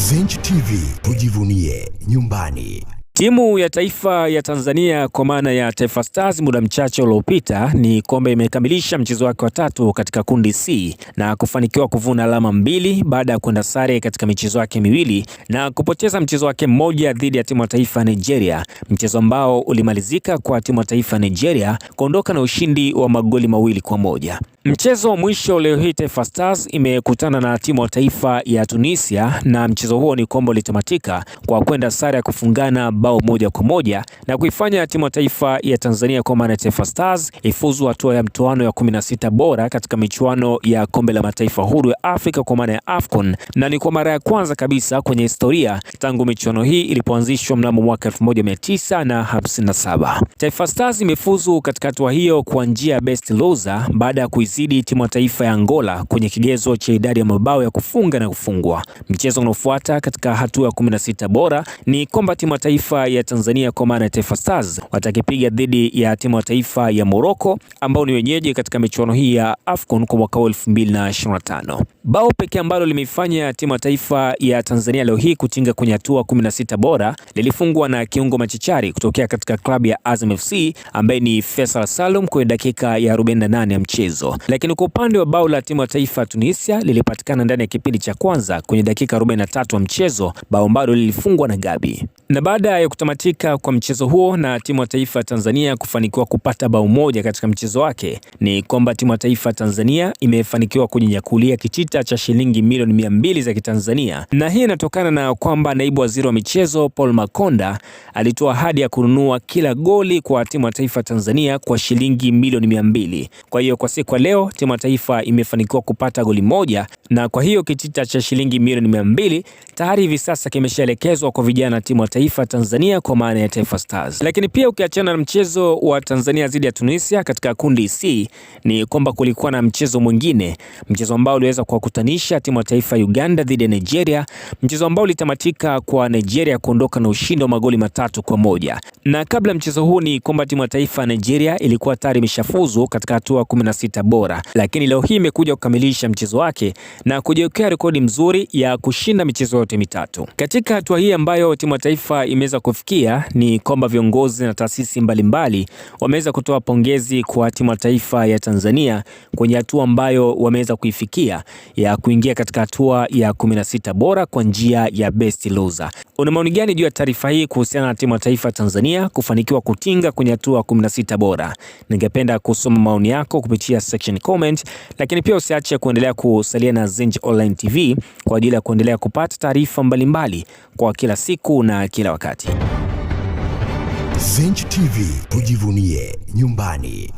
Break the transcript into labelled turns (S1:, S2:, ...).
S1: Zenj TV, tujivunie nyumbani.
S2: Timu ya taifa ya Tanzania kwa maana ya Taifa Stars muda mchache uliopita ni kwamba imekamilisha mchezo wake wa tatu katika kundi C na kufanikiwa kuvuna alama 2 baada ya kwenda sare katika michezo yake miwili na kupoteza mchezo wake mmoja dhidi ya timu ya taifa ya Nigeria, mchezo ambao ulimalizika kwa timu ya taifa ya Nigeria kuondoka na ushindi wa magoli 2-1. Mchezo wa mwisho leo hii Taifa Stars imekutana na timu ya taifa ya Tunisia na mchezo huo ni kwamba ulitamatika kwa kwenda sare ya kufungana bao 1-1 na kuifanya timu ya taifa ya Tanzania kwa maana Taifa Stars ifuzu hatua ya mtoano ya 16 bora katika michuano ya kombe la mataifa huru ya Afrika kwa maana ya AFCON, na ni kwa mara ya kwanza kabisa kwenye historia tangu michuano hii ilipoanzishwa mnamo mwaka 1957. Taifa Stars imefuzu katika hatua hiyo kwa njia ya best loser baada ya kuizidi timu ya taifa ya Angola kwenye kigezo cha idadi ya mabao ya kufunga na kufungwa. Mchezo unaofuata katika hatua ya 16 bora ni kwamba timu ya taifa ya Tanzania kwa maana ya Taifa Stars watakipiga dhidi ya timu ya taifa ya Morocco ambao ni wenyeji katika michuano hii ya AFCON kwa mwaka 2025. Bao pekee ambalo limeifanya timu ya taifa ya Tanzania leo hii kutinga kwenye hatua 16 bora lilifungwa na kiungo machachari kutokea katika klabu ya Azam FC ambaye ni Faisal Salum kwenye dakika ya 48 ya mchezo. Lakini kwa upande wa bao la timu ya taifa ya Tunisia lilipatikana ndani ya kipindi cha kwanza kwenye dakika 43 ya mchezo, bao ambalo lilifungwa na Gabi. Na baada ya kutamatika kwa mchezo huo na timu ya taifa ya Tanzania kufanikiwa kupata bao moja katika mchezo wake, ni kwamba timu ya taifa ya Tanzania imefanikiwa kujinyakulia kitita cha shilingi milioni 200 za Kitanzania, na hii inatokana na kwamba naibu waziri wa michezo Paul Makonda alitoa ahadi ya kununua kila goli kwa timu ya taifa ya Tanzania kwa shilingi milioni 200. Kwa hiyo kwa siku ya leo timu ya taifa imefanikiwa kupata goli moja, na kwa hiyo kitita cha shilingi milioni 200 tayari hivi sasa kimeshaelekezwa kwa vijana timu ya taifa Tanzania kwa maana ya Taifa Stars. Lakini pia ukiachana na mchezo wa Tanzania dhidi ya Tunisia katika kundi C, ni kwamba kulikuwa na mchezo mwingine, mchezo ambao uliweza kuwakutanisha timu ya taifa ya Uganda dhidi ya Nigeria, mchezo ambao ulitamatika kwa Nigeria kuondoka na ushindi wa magoli 3-1. Na kabla mchezo huu ni kwamba timu ya taifa ya Nigeria ilikuwa tayari imeshafuzu katika hatua 16 bora, lakini leo hii imekuja kukamilisha mchezo wake na kujiwekea rekodi mzuri ya kushinda michezo yote mitatu. Katika hatua hii ambayo timu ya taifa imeweza kufikia, ni kwamba viongozi na taasisi mbalimbali wameweza kutoa pongezi kwa timu ya taifa ya Tanzania kwenye hatua ambayo wameweza kuifikia ya kuingia katika hatua ya 16 bora kwa njia ya best loser. Una maoni gani juu ya taarifa hii kuhusiana na timu ya taifa ya Tanzania kufanikiwa kutinga kwenye hatua 16 bora? Ningependa kusoma maoni yako kupitia section comment, lakini pia usiache kuendelea kusalia na Zenj Online TV kwa ajili ya kuendelea kupata taarifa mbalimbali kwa kila siku na kila wakati.
S1: Zenj TV, tujivunie nyumbani.